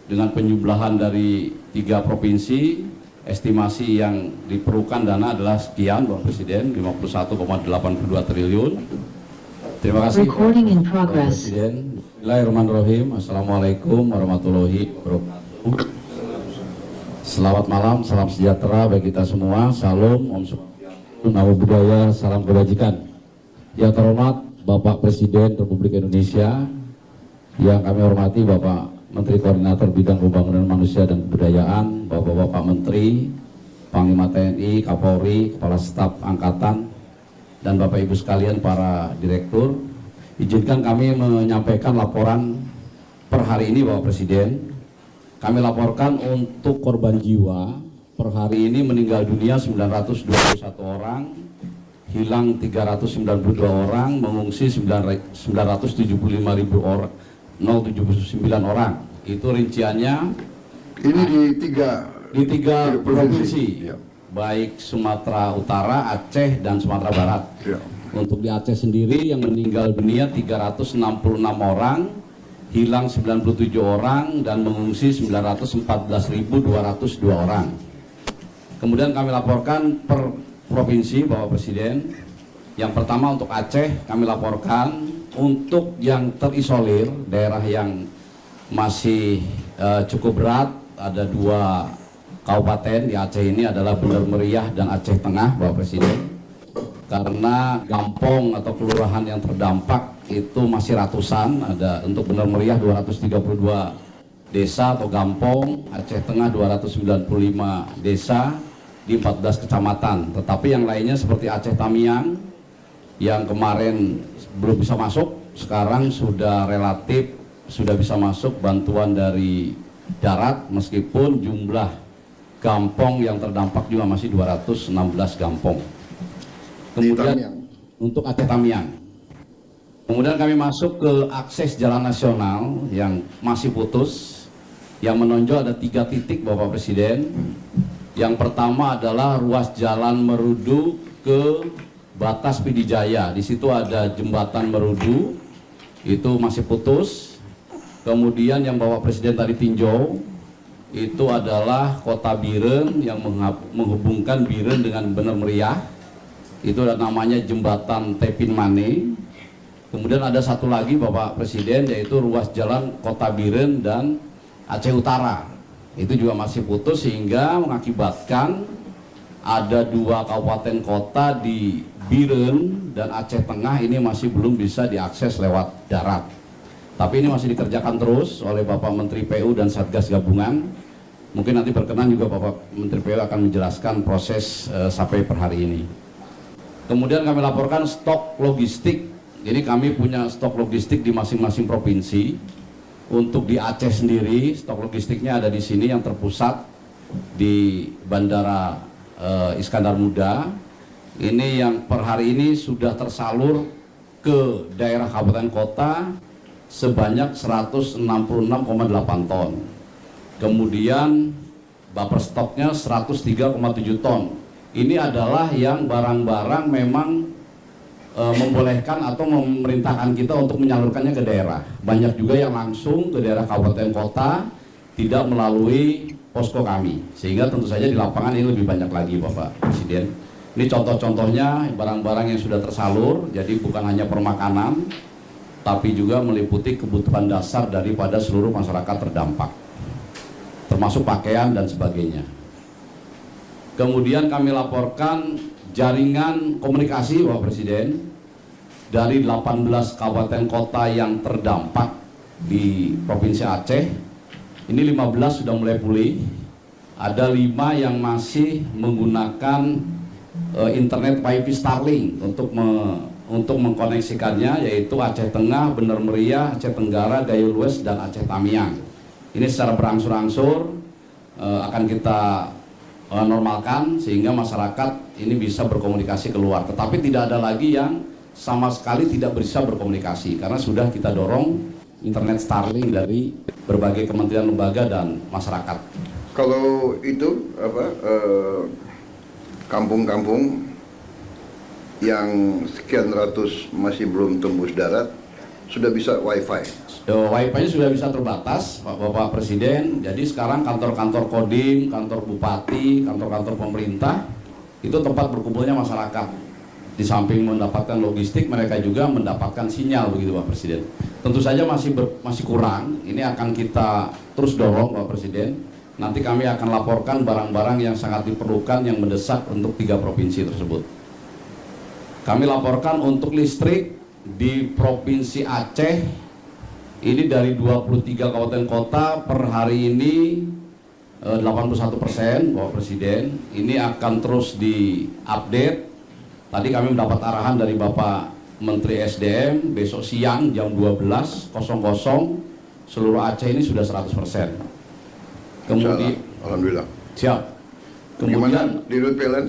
dengan penjumlahan dari 3 provinsi, estimasi yang diperlukan dana adalah sekian, Bapak Presiden, 51,82 triliun. Terima kasih Bapak Presiden. Bismillahirrahmanirrahim. Assalamualaikum warahmatullahi wabarakatuh. Selamat malam, salam sejahtera bagi kita semua. Salam, Om Swastiastu, Namo Buddhaya, salam kebajikan. Yang terhormat Bapak Presiden Republik Indonesia, yang kami hormati Bapak Menteri Koordinator Bidang Pembangunan Manusia dan Kebudayaan, Bapak-Bapak Menteri, Panglima TNI, Kapolri, Kepala Staf Angkatan, dan Bapak Ibu sekalian para direktur, izinkan kami menyampaikan laporan per hari ini Bapak Presiden. Kami laporkan untuk korban jiwa per hari ini meninggal dunia 921 orang, hilang 392 orang, mengungsi 975.000 orang, 079 orang. Itu rinciannya. Ini di tiga provinsi. Ya. Baik Sumatera Utara, Aceh, dan Sumatera Barat. Ya. Untuk di Aceh sendiri yang meninggal dunia 366 orang, hilang 97 orang, dan mengungsi 914.202 orang. Kemudian kami laporkan per provinsi Bapak Presiden. Yang pertama untuk Aceh kami laporkan untuk yang terisolir, daerah yang masih cukup berat, ada 2 kabupaten di Aceh ini adalah Bener Meriah dan Aceh Tengah Bapak Presiden. Karena gampong atau kelurahan yang terdampak itu masih ratusan, ada untuk Bener Meriah 232 desa atau gampong, Aceh Tengah 295 desa di 14 kecamatan. Tetapi yang lainnya seperti Aceh Tamiang yang kemarin belum bisa masuk, sekarang sudah relatif sudah bisa masuk bantuan dari darat, meskipun jumlah gampong yang terdampak juga masih 216 gampong. Kemudian untuk Aceh Tamiang. Kemudian kami masuk ke akses jalan nasional yang masih putus. Yang menonjol ada 3 titik Bapak Presiden. Yang pertama adalah ruas jalan Merudu ke batas Pidijaya. Di situ ada jembatan Merudu, itu masih putus. Kemudian yang Bapak Presiden tadi tinjau, itu adalah Kota Biren yang menghubungkan Biren dengan Bener Meriah. Itu ada namanya jembatan Tepin Mane. Kemudian ada satu lagi Bapak Presiden, yaitu ruas jalan Kota Biren dan Aceh Utara. Itu juga masih putus sehingga mengakibatkan ada 2 kabupaten kota di Biren dan Aceh Tengah ini masih belum bisa diakses lewat darat. Tapi ini masih dikerjakan terus oleh Bapak Menteri PU dan Satgas Gabungan. Mungkin nanti berkenan juga Bapak Menteri PU akan menjelaskan proses sampai per hari ini. Kemudian kami laporkan stok logistik. Jadi kami punya stok logistik di masing-masing provinsi. Untuk di Aceh sendiri, stok logistiknya ada di sini yang terpusat di Bandara Iskandar Muda. Ini yang per hari ini sudah tersalur ke daerah kabupaten kota sebanyak 166,8 ton. Kemudian buffer stoknya 103,7 ton. Ini adalah yang barang-barang memang membolehkan atau memerintahkan kita untuk menyalurkannya ke daerah. Banyak juga yang langsung ke daerah kabupaten kota, tidak melalui posko kami. Sehingga tentu saja di lapangan ini lebih banyak lagi Bapak Presiden. Ini contoh-contohnya barang-barang yang sudah tersalur, jadi bukan hanya permakanan, tapi juga meliputi kebutuhan dasar daripada seluruh masyarakat terdampak, termasuk pakaian dan sebagainya. Kemudian kami laporkan jaringan komunikasi Bapak Presiden dari 18 kabupaten kota yang terdampak di Provinsi Aceh. Ini 15 sudah mulai pulih, ada 5 yang masih menggunakan internet WiFi Starlink untuk mengkoneksikannya, yaitu Aceh Tengah, Bener Meriah, Aceh Tenggara, Gayo Lues, dan Aceh Tamiang. Ini secara berangsur-angsur akan kita normalkan sehingga masyarakat ini bisa berkomunikasi keluar. Tetapi tidak ada lagi yang sama sekali tidak bisa berkomunikasi karena sudah kita dorong internet Starlink dari berbagai kementerian, lembaga, dan masyarakat. Kalau itu kampung-kampung yang sekian ratus masih belum tembus darat sudah bisa WiFi. Wifi-nya sudah bisa terbatas, Bapak Presiden. Jadi sekarang kantor-kantor Kodim, kantor Bupati, kantor-kantor pemerintah itu tempat berkumpulnya masyarakat. Di samping mendapatkan logistik, mereka juga mendapatkan sinyal, begitu Pak Presiden. Tentu saja masih kurang. Ini akan kita terus dorong, Pak Presiden. Nanti kami akan laporkan barang-barang yang sangat diperlukan, yang mendesak untuk 3 provinsi tersebut. Kami laporkan untuk listrik di Provinsi Aceh, ini dari 23 kabupaten kota per hari ini 81%, Bapak Presiden. Ini akan terus diupdate. Tadi kami mendapat arahan dari Bapak Menteri SDM, besok siang jam 12.00 seluruh Aceh ini sudah 100%. Kemudian, alhamdulillah. Siap. Kemudian Kemudian di Rute PLN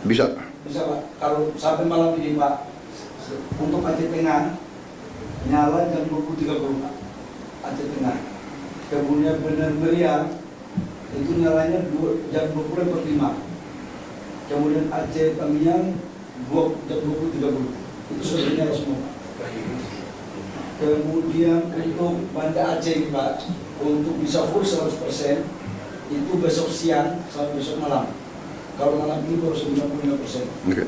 bisa. Bisa Pak, kalau sampai malam ini Pak, untuk Aceh Tengah nyala jam 20.30 Pak, Aceh Tengah. Kemudian Bener Meriah itu nyalanya jam 20.45. Kemudian Aceh Tamiang jam 20.30 itu sudah nyala semua Pak. Kemudian untuk Banda Aceh Pak, untuk bisa full 100% itu besok siang sampai besok malam. Kalau malam ini baru 95%. Oke.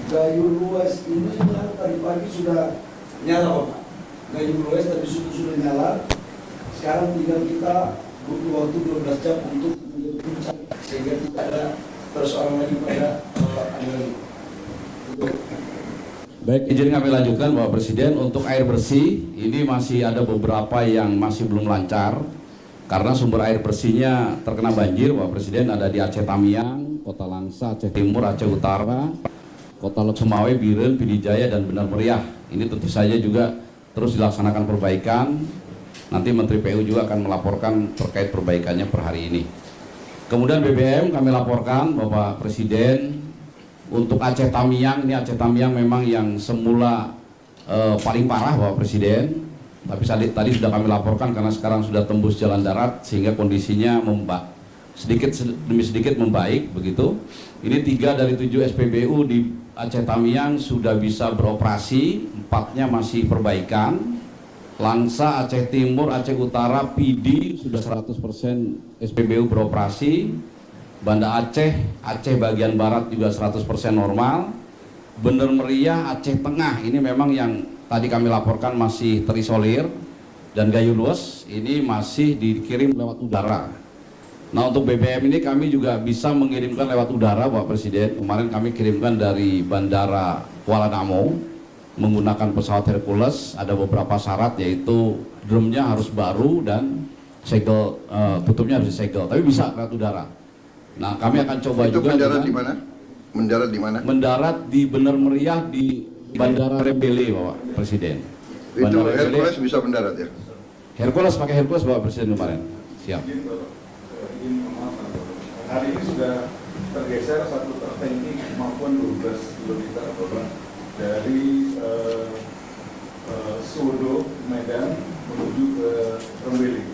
Gayu luas ini tadi pagi sudah nyala Pak. Gayu luas tadi sudah nyala. Sekarang tinggal kita butuh waktu 12 jam untuk menjadi puncak sehingga tidak ada persoalan lagi pada aliran. baik, izin kami lanjutkan Bapak Presiden. Untuk air bersih ini masih ada beberapa yang masih belum lancar karena sumber air bersihnya terkena banjir, Bapak Presiden. Ada di Aceh Tamiang, Kota Langsa, Aceh Timur, Aceh Utara, Kota Semawe, Biren, Pidijaya, dan Bener Meriah. Ini tentu saja juga terus dilaksanakan perbaikan. Nanti Menteri PU juga akan melaporkan terkait perbaikannya per hari ini. Kemudian BBM kami laporkan Bapak Presiden untuk Aceh Tamiang. Ini Aceh Tamiang memang yang semula paling parah Bapak Presiden. Tapi tadi sudah kami laporkan karena sekarang sudah tembus jalan darat sehingga kondisinya sedikit demi sedikit membaik begitu. Ini 3 dari 7 SPBU di Aceh Tamiang sudah bisa beroperasi, 4-nya masih perbaikan. Langsa, Aceh Timur, Aceh Utara, PD sudah 100% SPBU beroperasi. Banda Aceh, Aceh bagian barat juga 100% normal. Bener Meriah, Aceh Tengah ini memang yang tadi kami laporkan masih terisolir. Dan Gayo Luas ini masih dikirim lewat udara. Nah, untuk BBM ini kami juga bisa mengirimkan lewat udara Bapak Presiden. Kemarin kami kirimkan dari Bandara Kuala Namu menggunakan pesawat Hercules. Ada beberapa syarat, yaitu drumnya harus baru dan segel tutupnya harus disegel, tapi bisa lewat udara. Nah, kami akan coba Itu juga mendarat di mana? Mendarat di mana? mendarat di Bener Meriah di Bandara Rebele Bapak Presiden. Itu Bandara Rebele, Hercules bisa mendarat ya? Hercules pakai Hercules Bapak Presiden kemarin. Siap. Hari ini sudah tergeser satu truk tangki maupun 12 km Bapak dari Sodo, Medan menuju ke Rembele.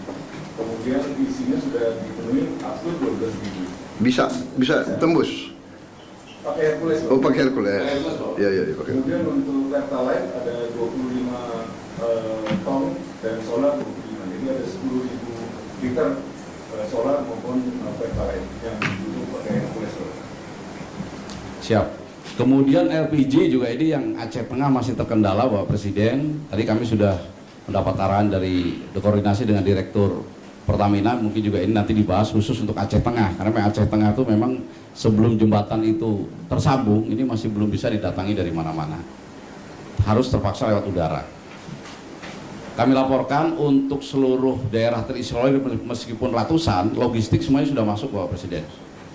Kemudian isinya sudah dipenuhi up to 12.000. Bisa tembus. Pakai Hercules. Bapak. Oh, pakai Hercules. Iya, pakai. Kemudian untuk Pertalite ada 25 ton dan solar 25. Jadi ada 10.000 liter solar maupun Pertalite yang dulu pakai Hercules. Siap. Kemudian LPG juga ini yang Aceh Tengah masih terkendala Bapak Presiden. Tadi kami sudah mendapat arahan dari koordinasi dengan Direktur Pertamina, mungkin juga ini nanti dibahas khusus untuk Aceh Tengah. Karena Aceh Tengah itu memang sebelum jembatan itu tersambung, ini masih belum bisa didatangi dari mana-mana. Harus terpaksa lewat udara. Kami laporkan untuk seluruh daerah terisolir meskipun ratusan, logistik semuanya sudah masuk Bapak Presiden.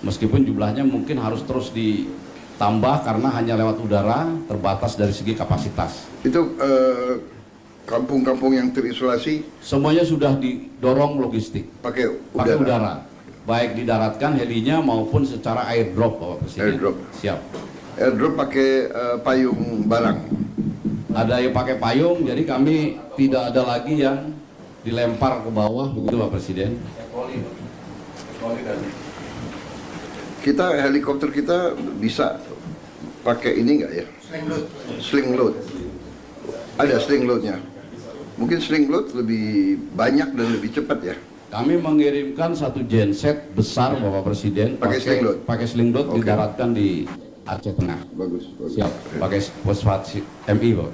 Meskipun jumlahnya mungkin harus terus ditambah karena hanya lewat udara, terbatas dari segi kapasitas. Itu kampung-kampung yang terisolasi Semuanya sudah didorong logistik pakai pakai udara. udara, baik didaratkan helinya maupun secara airdrop Bapak Presiden. Airdrop. Siap. Airdrop pakai payung barang. Ada yang pakai payung, jadi kami tidak ada lagi yang dilempar ke bawah begitu Pak Presiden. Helikopter kita bisa pakai ini nggak ya? Sling load. Ada sling loadnya. Mungkin sling load lebih banyak dan lebih cepat ya. Kami mengirimkan satu genset besar Bapak Presiden Pakai sling load? Pakai sling load Oke. didaratkan di Aceh Tengah. Bagus, bagus. Siap, pakai fosfat MI, Pak.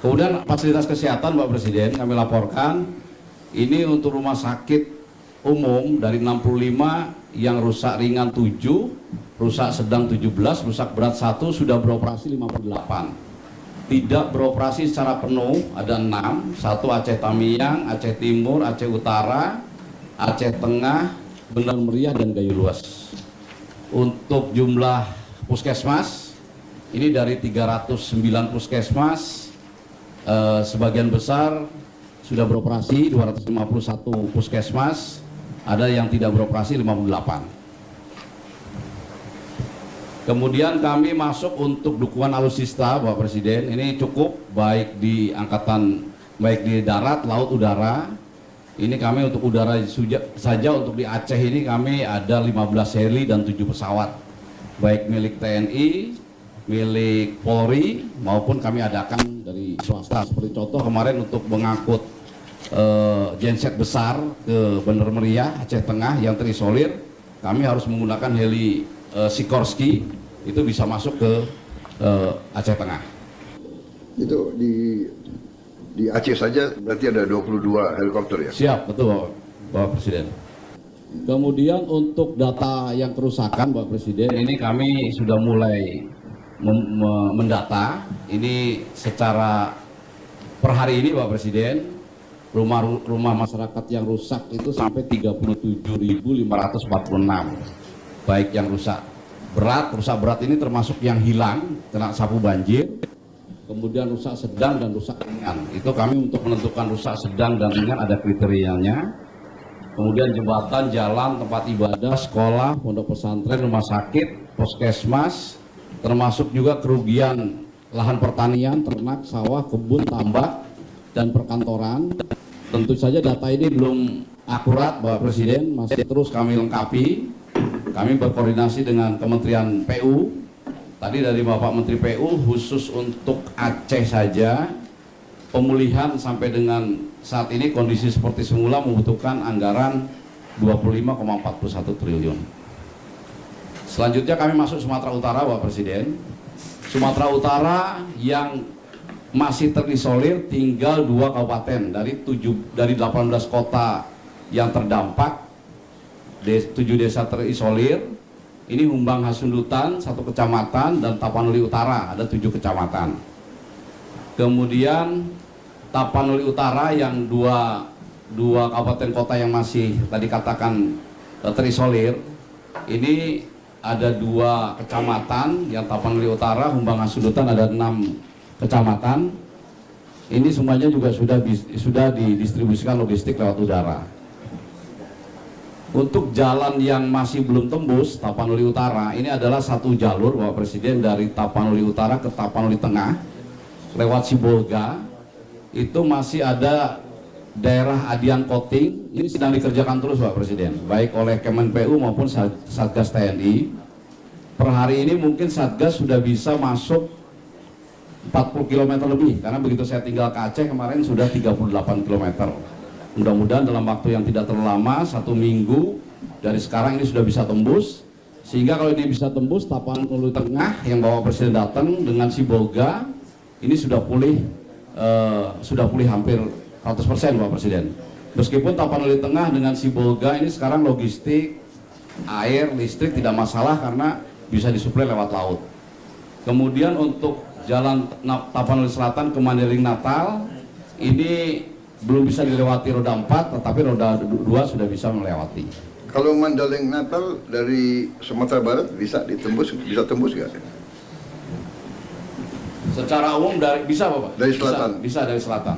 Kemudian fasilitas kesehatan, Pak Presiden, kami laporkan ini untuk rumah sakit umum dari 65 yang rusak ringan 7, rusak sedang 17, rusak berat 1, sudah beroperasi 58. Tidak beroperasi secara penuh ada 6, satu Aceh Tamiang, Aceh Timur, Aceh Utara, Aceh Tengah, Benar Meriah, dan Gayo Luas. Untuk jumlah puskesmas, ini dari 309 puskesmas, sebagian besar sudah beroperasi, 251 puskesmas, ada yang tidak beroperasi 58. Kemudian kami masuk untuk dukungan alutsista, Bapak Presiden. Ini cukup baik di angkatan, baik di darat, laut, udara. Ini kami untuk udara saja, untuk di Aceh ini kami ada 15 heli dan 7 pesawat, baik milik TNI, milik Polri, maupun kami adakan dari swasta. Seperti contoh kemarin untuk mengangkut genset besar ke Benar Meriah, Aceh Tengah yang terisolir, kami harus menggunakan heli Sikorsky, itu bisa masuk ke Aceh Tengah. Itu di Aceh saja berarti ada 22 helikopter ya? Siap, betul Bapak Presiden. Kemudian untuk data yang kerusakan, Bapak Presiden, ini kami sudah mulai mendata. Ini secara per hari ini, Bapak Presiden, rumah masyarakat yang rusak itu sampai 37.546. Baik yang rusak berat ini termasuk yang hilang kena sapu banjir, kemudian rusak sedang dan rusak ringan. Itu kami untuk menentukan rusak sedang dan ringan ada kriterianya. Kemudian jembatan, jalan, tempat ibadah, sekolah, pondok pesantren, rumah sakit, puskesmas, termasuk juga kerugian lahan pertanian, ternak, sawah, kebun, tambak, dan perkantoran. Tentu saja data ini belum akurat, Bapak Presiden, masih terus kami lengkapi. Kami berkoordinasi dengan Kementerian PU. Tadi dari Bapak Menteri PU, khusus untuk Aceh saja, pemulihan sampai dengan saat ini kondisi seperti semula membutuhkan anggaran 25,41 triliun. Selanjutnya kami masuk Sumatera Utara, Bapak Presiden. Sumatera Utara yang masih terisolir tinggal 2 kabupaten dari 18 kota yang terdampak, 7 desa terisolir. Ini Humbang Hasundutan 1 kecamatan dan Tapanuli Utara ada 7 kecamatan. Kemudian Tapanuli Utara yang dua kabupaten kota yang masih tadi katakan terisolir, ini ada 2 kecamatan yang Tapanuli Utara, Humbang Hasundutan ada 6 kecamatan. Ini semuanya juga sudah didistribusikan logistik lewat udara. Untuk jalan yang masih belum tembus Tapanuli Utara, ini adalah satu jalur, Bapak Presiden, dari Tapanuli Utara ke Tapanuli Tengah lewat Sibolga. Itu masih ada daerah Adian Koting. Ini sedang dikerjakan terus, Bapak Presiden, baik oleh Kemenpu maupun Satgas TNI. Per hari ini mungkin Satgas sudah bisa masuk 40 km lebih, karena begitu saya tinggal ke Aceh kemarin sudah 38 km. Mudah-mudahan dalam waktu yang tidak terlalu lama, 1 minggu dari sekarang ini sudah bisa tembus. Sehingga kalau ini bisa tembus, Tapanuli Tengah yang Bapak Presiden datang dengan Sibolga ini sudah pulih hampir 100%, Bapak Presiden. Meskipun Tapanuli Tengah dengan Sibolga ini sekarang logistik, air, listrik tidak masalah karena bisa disuplai lewat laut. Kemudian untuk jalan Tapanuli Selatan ke Mandailing Natal ini belum bisa dilewati roda 4, tetapi roda 2 sudah bisa melewati. Kalau Mandailing Natal dari Sumatera Barat bisa tembus nggak? Secara umum bisa, Bapak. Dari selatan? Bisa dari selatan.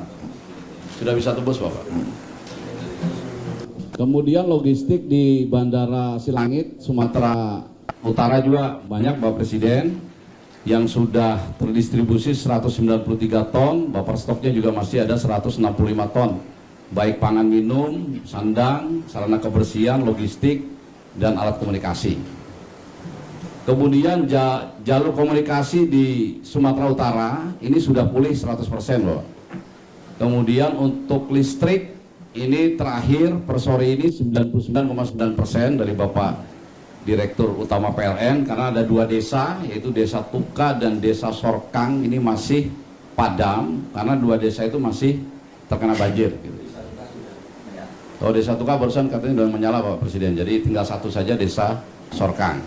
Sudah bisa tembus, Bapak. Kemudian logistik di Bandara Silangit, Sumatera Utara juga banyak, Bapak Presiden, yang sudah terdistribusi 193 ton, buffer stoknya juga masih ada 165 ton, baik pangan minum, sandang, sarana kebersihan, logistik, dan alat komunikasi. Kemudian jalur komunikasi di Sumatera Utara ini sudah pulih 100% loh. Kemudian untuk listrik ini terakhir per sore ini 99,9% dari Bapak Direktur Utama PLN, karena ada 2 desa yaitu Desa Tuka dan Desa Sorkang ini masih padam karena 2 desa itu masih terkena banjir. Gitu. Oh, Desa Tuka barusan katanya sudah menyala Pak Presiden, jadi tinggal satu saja Desa Sorkang.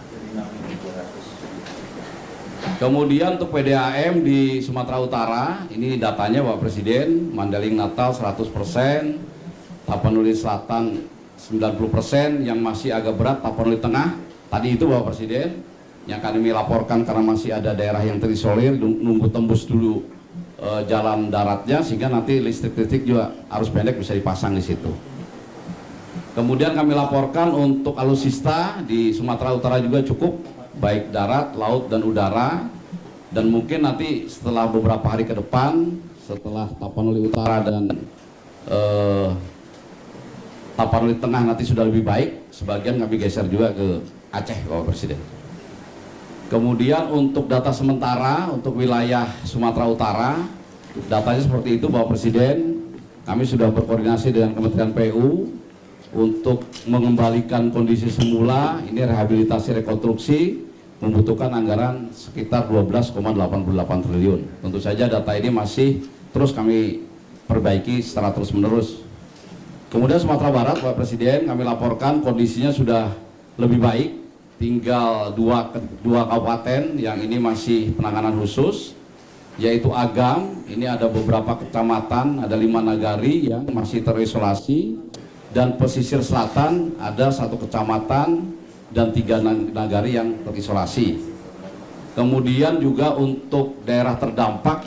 Kemudian untuk PDAM di Sumatera Utara, ini datanya Bapak Presiden, Mandeling Natal 100%, Tapanuli Selatan 90%, yang masih agak berat Tapanuli Tengah, tadi itu Bapak Presiden, yang kami laporkan karena masih ada daerah yang terisolir, nunggu tembus dulu jalan daratnya, sehingga nanti listrik juga arus pendek bisa dipasang di situ. Kemudian kami laporkan untuk alutsista di Sumatera Utara juga cukup, baik darat, laut, dan udara. Dan mungkin nanti setelah beberapa hari ke depan, setelah Tapanuli Utara dan Tapanuli Tengah nanti sudah lebih baik, sebagian kami geser juga ke Aceh, Bapak Presiden. Kemudian untuk data sementara untuk wilayah Sumatera Utara, datanya seperti itu Bapak Presiden. Kami sudah berkoordinasi dengan Kementerian PU untuk mengembalikan kondisi semula. Ini rehabilitasi rekonstruksi membutuhkan anggaran sekitar 12,88 triliun. Tentu saja data ini masih terus kami perbaiki secara terus menerus. Kemudian Sumatera Barat, Pak Presiden, kami laporkan kondisinya sudah lebih baik, tinggal dua kabupaten yang ini masih penanganan khusus, yaitu Agam. Ini ada beberapa kecamatan, ada 5 nagari yang masih terisolasi, dan pesisir selatan ada 1 kecamatan dan 3 nagari yang terisolasi. Kemudian juga untuk daerah terdampak,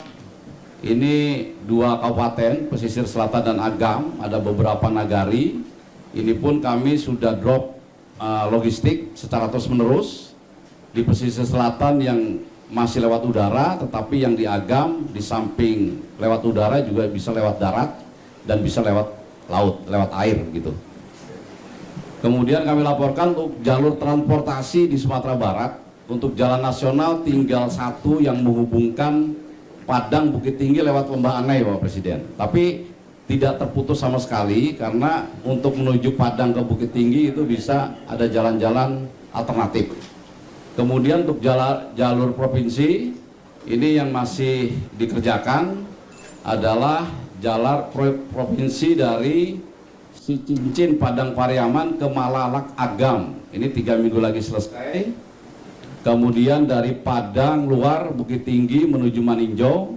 ini 2 kabupaten, pesisir selatan dan Agam, ada beberapa nagari. Ini pun kami sudah drop logistik secara terus menerus. Di pesisir selatan yang masih lewat udara, tetapi yang di Agam di samping lewat udara juga bisa lewat darat dan bisa lewat laut, lewat air gitu. Kemudian kami laporkan untuk jalur transportasi di Sumatera Barat, untuk jalan nasional tinggal 1 yang menghubungkan Padang Bukit Tinggi lewat Lembah Anai, Bapak Presiden. Tapi tidak terputus sama sekali, karena untuk menuju Padang ke Bukit Tinggi itu bisa ada jalan-jalan alternatif. Kemudian untuk jalur provinsi, ini yang masih dikerjakan adalah jalur provinsi dari Cincin Padang Pariaman ke Malalak Agam. Ini 3 minggu lagi selesai. Kemudian dari Padang luar Bukit Tinggi menuju Maninjau,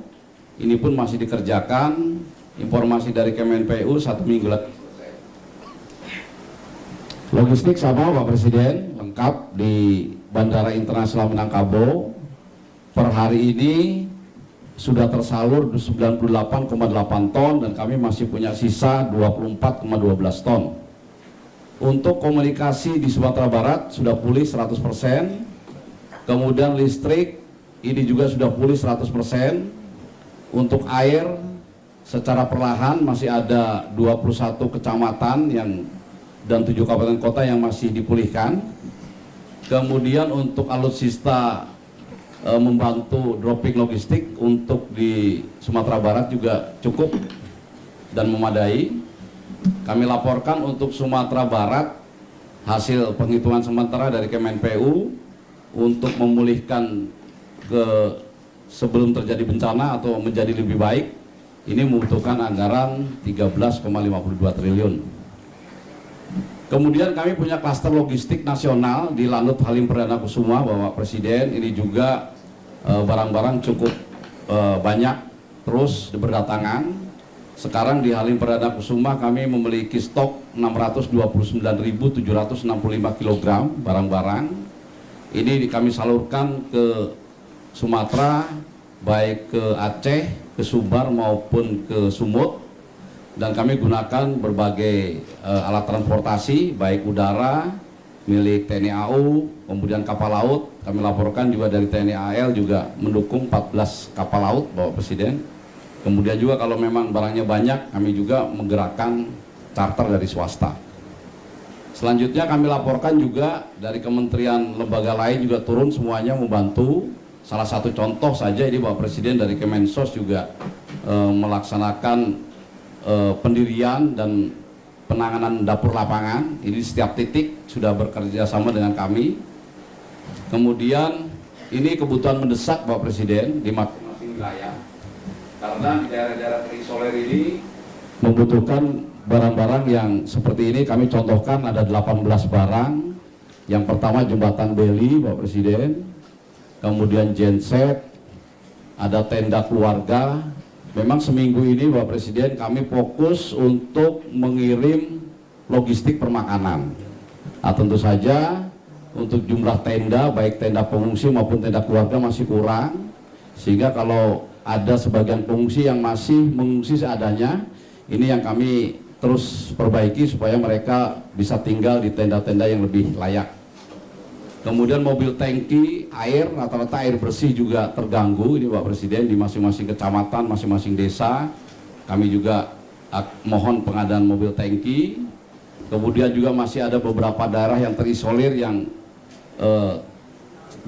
ini pun masih dikerjakan. Informasi dari Kemenpu 1 minggu lagi selesai. Logistik sama Pak Presiden, lengkap di Bandara Internasional Minangkabau. Per hari ini sudah tersalur 98,8 ton dan kami masih punya sisa 24,12 ton. Untuk komunikasi di Sumatera Barat sudah pulih 100%. Kemudian listrik ini juga sudah pulih 100%. Untuk air secara perlahan masih ada 21 kecamatan dan 7 kabupaten kota yang masih dipulihkan. Kemudian untuk alutsista membantu dropping logistik untuk di Sumatera Barat juga cukup dan memadai. Kami laporkan untuk Sumatera Barat hasil penghitungan sementara dari Kemenpu untuk memulihkan ke sebelum terjadi bencana atau menjadi lebih baik, ini membutuhkan anggaran 13,52 triliun. Kemudian kami punya klaster logistik nasional di Lanut Halim Perdana Kusuma, Bapak Presiden. Ini juga barang-barang cukup banyak terus berdatangan. Sekarang di Halim Perdana Kusuma kami memiliki stok 629.765 kg barang-barang. Ini kami salurkan ke Sumatera, baik ke Aceh, ke Sumbar maupun ke Sumut. Dan kami gunakan berbagai alat transportasi, baik udara, milik TNI AU, kemudian kapal laut. Kami laporkan juga dari TNI AL juga mendukung 14 kapal laut, Bapak Presiden. Kemudian juga kalau memang barangnya banyak, kami juga menggerakkan charter dari swasta. Selanjutnya kami laporkan juga dari kementerian lembaga lain juga turun semuanya membantu. Salah satu contoh saja ini Bapak Presiden dari Kemensos juga melaksanakan pendirian dan penanganan dapur lapangan. Ini setiap titik sudah bekerja sama dengan kami. Kemudian ini kebutuhan mendesak Bapak Presiden di masing-masing wilayah. Karena di daerah-daerah terisolir ini membutuhkan barang-barang yang seperti ini. Kami contohkan ada 18 barang. Yang pertama jembatan beli Bapak Presiden, kemudian genset, ada tenda keluarga. Memang seminggu ini Bapak Presiden kami fokus untuk mengirim logistik permakanan. Nah, tentu saja untuk jumlah tenda, baik tenda pengungsi maupun tenda keluarga masih kurang. Sehingga kalau ada sebagian pengungsi yang masih mengungsi seadanya, ini yang kami terus perbaiki supaya mereka bisa tinggal di tenda-tenda yang lebih layak. Kemudian mobil tangki air, rata-rata air bersih juga terganggu ini Pak Presiden di masing-masing kecamatan, masing-masing desa. Kami juga mohon pengadaan mobil tangki. Kemudian juga masih ada beberapa daerah yang terisolir yang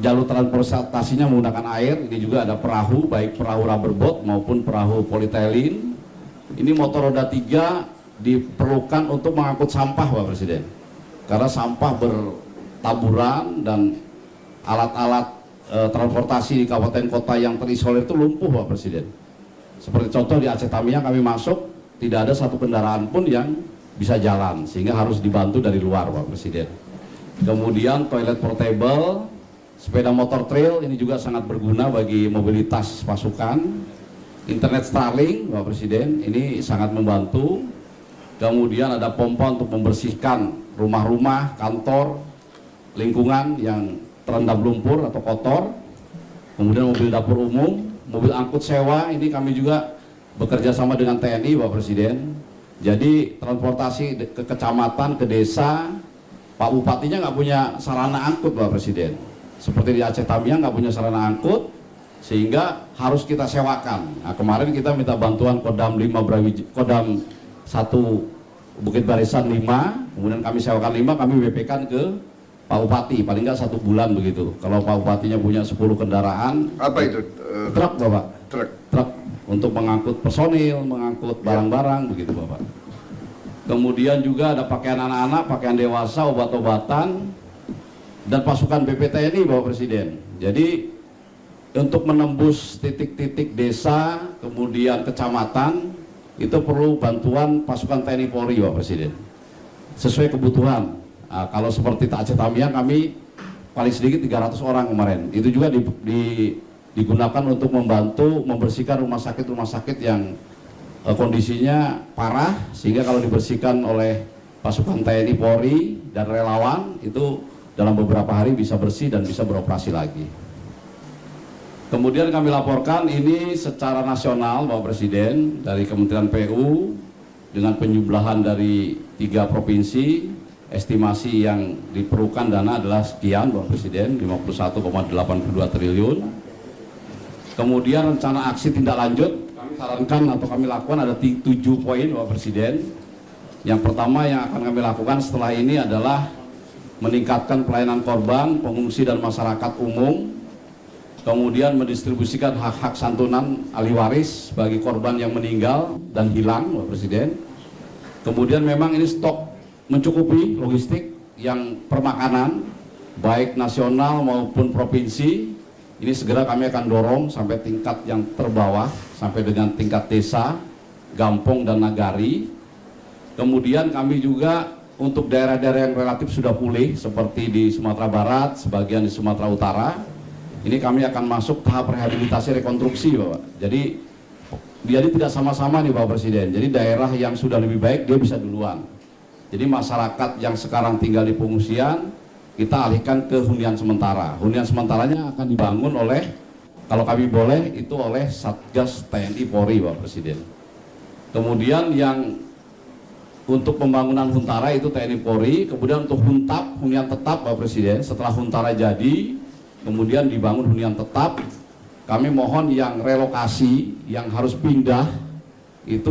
jalur transportasinya menggunakan air. Ini juga ada perahu, baik perahu rubberboat maupun perahu polietilin. Ini motor roda 3 diperlukan untuk mengangkut sampah Pak Presiden. Karena sampah bertaburan dan alat-alat transportasi di kabupaten kota yang terisolir itu lumpuh Pak Presiden. Seperti contoh di Aceh Tamiang kami masuk, tidak ada satu kendaraan pun yang bisa jalan, sehingga harus dibantu dari luar Pak Presiden. Kemudian toilet portable, sepeda motor trail ini juga sangat berguna bagi mobilitas pasukan. Internet Starlink Pak Presiden ini sangat membantu. Kemudian ada pompa untuk membersihkan rumah-rumah, kantor, lingkungan yang terendam lumpur atau kotor. Kemudian mobil dapur umum, mobil angkut sewa, ini kami juga bekerja sama dengan TNI Pak Presiden. Jadi transportasi ke kecamatan, ke desa, Pak Bupatinya nggak punya sarana angkut Pak Presiden. Seperti di Aceh Tamiang nggak punya sarana angkut, sehingga harus kita sewakan. Nah, kemarin kita minta bantuan Kodam 1 Bukit Barisan 5, kemudian kami sewakan 5, kami BP-kan ke Pak Bupati, paling nggak 1 bulan begitu. Kalau Pak Bupatinya punya 10 kendaraan. Apa itu? Truk Bapak. Truk untuk mengangkut personil, mengangkut barang-barang begitu Bapak. Kemudian juga ada pakaian anak-anak, pakaian dewasa, obat-obatan, dan pasukan BPTNI Bapak Presiden. Jadi untuk menembus titik-titik desa, kemudian kecamatan, itu perlu bantuan pasukan TNI Polri Pak Presiden sesuai kebutuhan. Nah, kalau seperti Aceh Tamiang kami paling sedikit 300 orang kemarin, itu juga digunakan untuk membantu membersihkan rumah sakit yang kondisinya parah, sehingga kalau dibersihkan oleh pasukan TNI Polri dan relawan itu dalam beberapa hari bisa bersih dan bisa beroperasi lagi. Kemudian kami laporkan ini secara nasional Bapak Presiden dari Kementerian PU dengan penjumlahan dari 3 provinsi, estimasi yang diperlukan dana adalah sekian Bapak Presiden, 51,82 triliun. Kemudian rencana aksi tindak lanjut kami sarankan atau kami lakukan ada 7 poin Bapak Presiden. Yang pertama yang akan kami lakukan setelah ini adalah meningkatkan pelayanan korban, pengungsi dan masyarakat umum. Kemudian mendistribusikan hak-hak santunan ahli waris bagi korban yang meninggal dan hilang Bapak Presiden. Kemudian memang ini stok mencukupi logistik yang permakanan baik nasional maupun provinsi. Ini segera kami akan dorong sampai tingkat yang terbawah, sampai dengan tingkat desa, gampong dan nagari. Kemudian kami juga untuk daerah-daerah yang relatif sudah pulih seperti di Sumatera Barat, sebagian di Sumatera Utara, ini kami akan masuk tahap rehabilitasi rekonstruksi Bapak. Jadi tidak sama-sama nih Bapak Presiden. Jadi daerah yang sudah lebih baik dia bisa duluan. Jadi masyarakat yang sekarang tinggal di pengungsian kita alihkan ke hunian sementara. Hunian sementaranya akan dibangun oleh, kalau kami boleh, itu oleh Satgas TNI Polri Bapak Presiden. Kemudian yang untuk pembangunan Huntara itu TNI Polri. Kemudian untuk Huntap, hunian tetap Bapak Presiden, setelah Huntara jadi kemudian dibangun hunian tetap, kami mohon yang relokasi, yang harus pindah, itu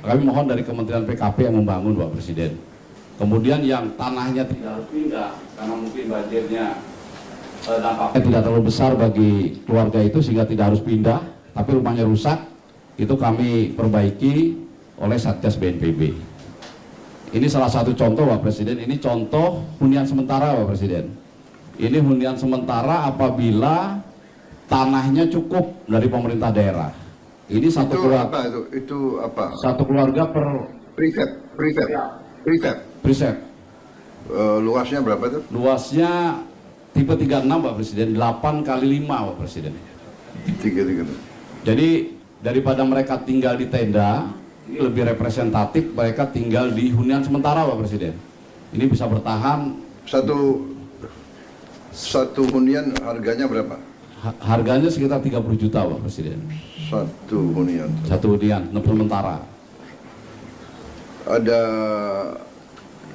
kami mohon dari Kementerian PKP yang membangun Bapak Presiden. Kemudian yang tanahnya tidak harus pindah karena mungkin banjirnya dampaknya tidak terlalu besar bagi keluarga itu sehingga tidak harus pindah, tapi rumahnya rusak, itu kami perbaiki oleh Satgas BNPB. Ini salah satu contoh Pak Presiden, ini contoh hunian sementara Pak Presiden. Ini hunian sementara apabila tanahnya cukup dari pemerintah daerah. Ini satu Itu keluarga, apa itu? Itu apa? satu keluarga per Prefab. preset. Luasnya berapa tuh? Luasnya tipe 36 Pak Presiden, 8 kali 5 Pak Presiden. 3. Jadi daripada mereka tinggal di tenda, ini lebih representatif mereka tinggal di hunian sementara Pak Presiden. Ini bisa bertahan. Satu hunian harganya berapa? Harganya sekitar 30 juta Pak Presiden. Satu hunian. Satu hunian sementara.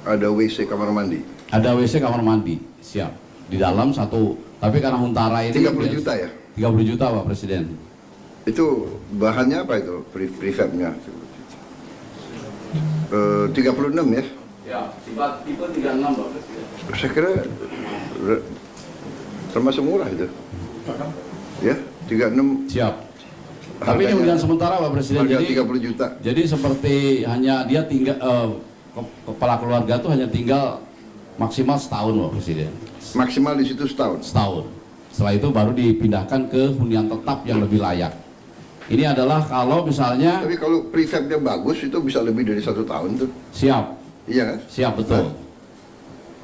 Ada WC kamar mandi. Ada WC kamar mandi, siap. Di dalam satu, tapi karena huntara ini 30 juta ya? 30 juta Pak Presiden. Itu bahannya apa itu? Prefabnya? 36 ya? Ya, tipe 36 Pak Presiden. Saya kira termasuk murah itu. Ya, 36. Siap. Tapi ini Harganya- hunian sementara Pak Presiden. Harga Jadi 30 juta. Jadi seperti hanya dia tinggal kepala keluarga itu hanya tinggal maksimal setahun Pak Presiden. Maksimal di situ setahun. Setahun. Setelah itu baru dipindahkan ke hunian tetap yang lebih layak. Ini adalah kalau misalnya Tapi kalau prefabnya bagus itu bisa lebih dari 1 tahun tuh. siap, Iya kan? siap betul.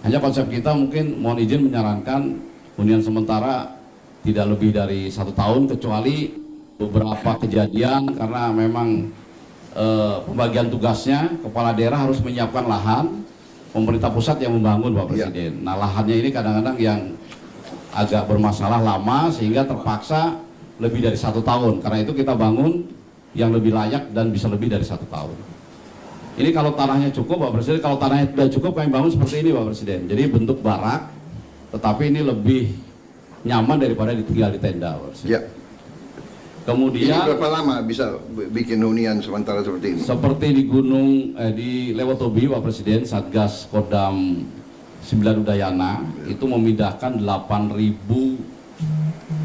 Hanya konsep kita mungkin mohon izin menyarankan hunian sementara tidak lebih dari 1 tahun kecuali beberapa kejadian karena memang pembagian tugasnya kepala daerah harus menyiapkan lahan, pemerintah pusat yang membangun Pak Presiden. Nah lahannya ini kadang-kadang yang agak bermasalah lama sehingga terpaksa lebih dari 1 tahun. Karena itu kita bangun yang lebih layak dan bisa lebih dari 1 tahun. Ini kalau tanahnya cukup Pak Presiden, kalau tanahnya tidak cukup kami bangun seperti ini Pak Presiden. Jadi bentuk barak, tetapi ini lebih nyaman daripada tinggal di tenda Pak Presiden. Ya. Ini Kemudian berapa lama bisa bikin hunian sementara seperti ini? seperti di di Lewotobi Pak Presiden, Satgas Kodam 9 Udayana itu memindahkan 8.000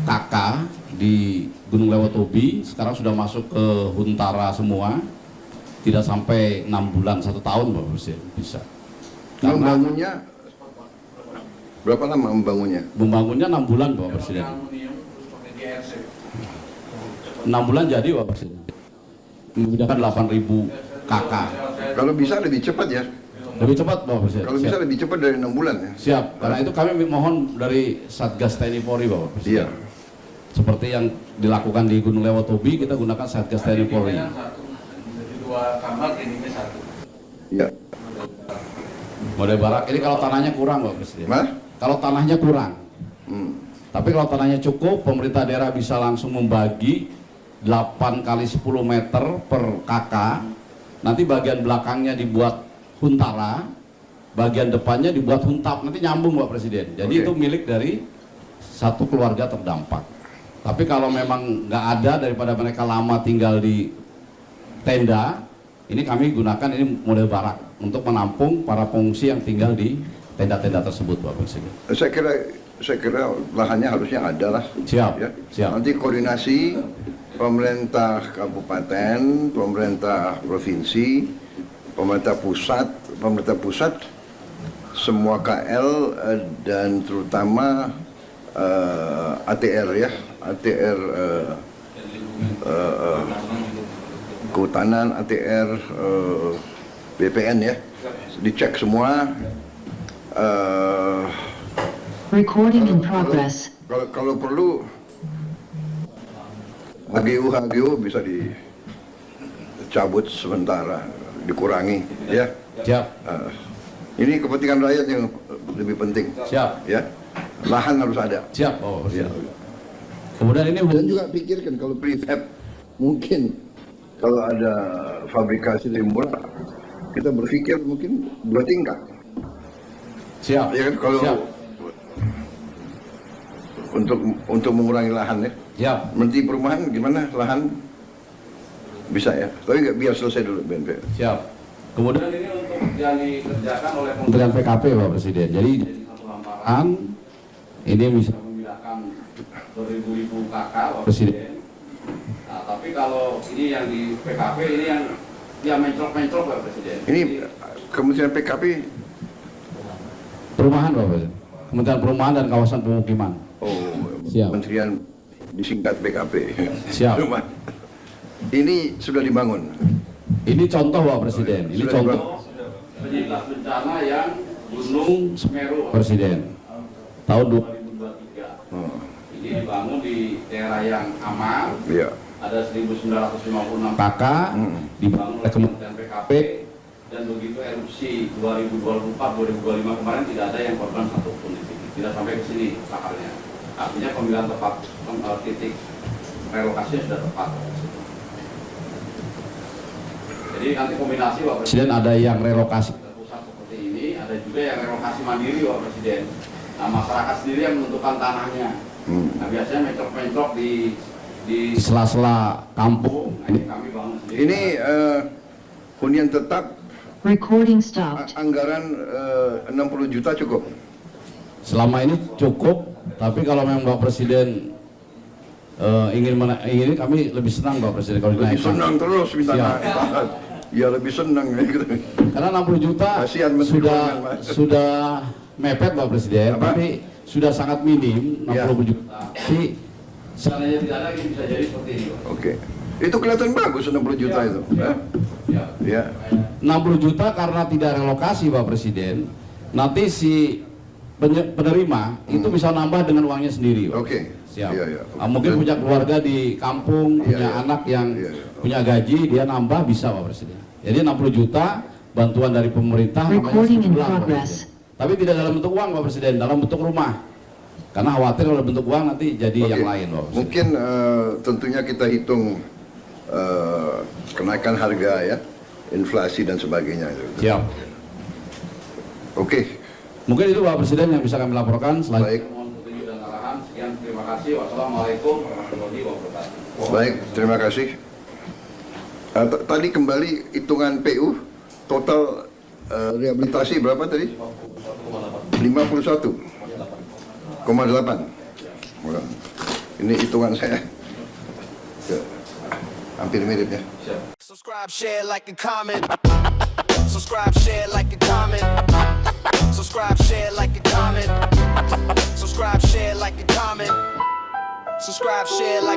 KK di Gunung Lewotobi. Sekarang sudah masuk ke Huntara semua. Tidak sampai 6 bulan, 1 tahun Pak Presiden bisa. Karena Membangunnya berapa lama membangunnya? membangunnya 6 bulan Pak Presiden. 6 bulan jadi Pak Presiden. Memindahkan 8.000 KK. Kalau bisa lebih cepat ya. Lebih cepat Pak Presiden. Kalau bisa Siap. lebih cepat dari 6 bulan ya. Siap, karena itu kami mohon dari Satgas TNI Polri Bapak Presiden. Iya. Seperti yang dilakukan di Gunung Lewotobi, kita gunakan Satgas TNI Polri. Jadi 2 kamar, ini 1. Iya. Model barak, ini kalau tanahnya kurang Bapak Presiden. Mas? Kalau tanahnya kurang. Hmm. Tapi kalau tanahnya cukup, pemerintah daerah bisa langsung membagi 8 kali 10 meter per KK. Nanti bagian belakangnya dibuat huntara, bagian depannya dibuat huntap. Nanti nyambung Pak Presiden. Jadi Oke. itu milik dari satu keluarga terdampak. Tapi kalau memang nggak ada daripada mereka lama tinggal di tenda, ini kami gunakan ini model barak untuk menampung para pengungsi yang tinggal di tenda-tenda tersebut Pak Presiden. Saya kira lahannya harusnya ada lah. Siap, Ya. siap. Nanti koordinasi pemerintah kabupaten, pemerintah provinsi, pemerintah pusat, semua KL dan terutama ATR ya, ATR kehutanan, ATR BPN ya, dicek semua. Recording in progress. Kalau perlu HGU bisa dicabut sementara, dikurangi ya. Siap, Ini kepentingan rakyat yang lebih penting siap, ya. Lahan harus ada. siap Pak Ya. Presiden. Kemudian ini Dan juga pikirkan kalau prefab mungkin kalau ada fabrikasi lebih murah, kita berpikir mungkin 2 tingkat. siap, Ya kan kalau siap, untuk mengurangi lahan ya. siap. Menteri Perumahan gimana lahan bisa ya? Tapi nggak biar selesai dulu BNPB. Siap. Kemudian ini untuk yang dikerjakan oleh Kementerian PKP Pak Presiden. Jadi satu hamparan ini bisa memindahkan beribu-ribu KK Pak Presiden. Nah, tapi kalau ini yang di PKP ini yang mencrok-mencrok Pak Presiden. Ini Kementerian PKP. Perumahan Pak Presiden. Kementerian Perumahan dan Kawasan Pemukiman. Oh, Siap. Kementerian disingkat PKP. Siap. Ini sudah dibangun. Ini contoh Pak Presiden. Ini Sudah contoh penyintas bencana yang Gunung Semeru Pak Presiden. Tahun 2023. Oh, Ini dibangun di daerah yang aman. iya. Ada 1956 KK dibangun oleh Kementerian PKP, dan begitu erupsi 2024-2025 kemarin tidak ada yang korban satupun di sini. Tidak sampai ke sini sakarnya. Artinya pemilihan tepat titik relokasinya sudah tepat. Jadi nanti kombinasi Pak Presiden, ada yang relokasi ke pusat seperti ini, ada juga yang relokasi mandiri Pak Presiden. Nah, masyarakat sendiri yang menentukan tanahnya. Nah, biasanya mencrok-mencrok di sela-sela kampung. Nah, ini kami bangun sendiri. Ini hunian tetap. Recording stopped. Anggaran 60 juta cukup. Selama ini cukup, tapi kalau memang Bapak Presiden ingin kami lebih senang Bapak Presiden kalau Lebih dinaikkan. senang terus minta Siap. naik. Ya lebih senang gitu. Karena 60 juta Kasihan Menteri Keuangan, Mas. sudah mepet Bapak Presiden, Apa? tapi sudah sangat minim 60 Ya. juta. Tapi seandainya tidak ada, ini bisa jadi seperti ini Pak. Oke. Itu kelihatan bagus 60 juta itu. Ya. Ya. Ya. 60 juta karena tidak relokasi Pak Presiden, nanti si penerima itu bisa nambah dengan uangnya sendiri Pak. Oke. Siap. Iya, iya. Ah, mungkin punya keluarga di kampung, Iya, punya iya. anak yang Iya, iya. punya gaji, dia nambah bisa Pak Presiden. Jadi 60 juta bantuan dari pemerintah namanya Recording in sebulan, Pak progress. Presiden. Tapi tidak dalam bentuk uang Pak Presiden, dalam bentuk rumah. Karena khawatir kalau bentuk uang nanti jadi Oke. yang lain Pak Presiden. Mungkin tentunya kita hitung kenaikan harga ya, inflasi dan sebagainya. Siap. Oke. Mungkin itu Pak Presiden yang bisa kami laporkan. Baik. Mohon petunjuk dan arahan. Sekian, terima kasih. Wassalamualaikum warahmatullahi wabarakatuh. Baik, terima kasih. Tadi kembali hitungan PU total rehabilitasi berapa tadi? 51,8. Ini hitungan saya. Ya, hampir mirip ya. Subscribe, share, like, and comment. Subscribe, share, like, and comment. Subscribe, share, like, and comment. Subscribe, share, like, and comment. Subscribe, share, like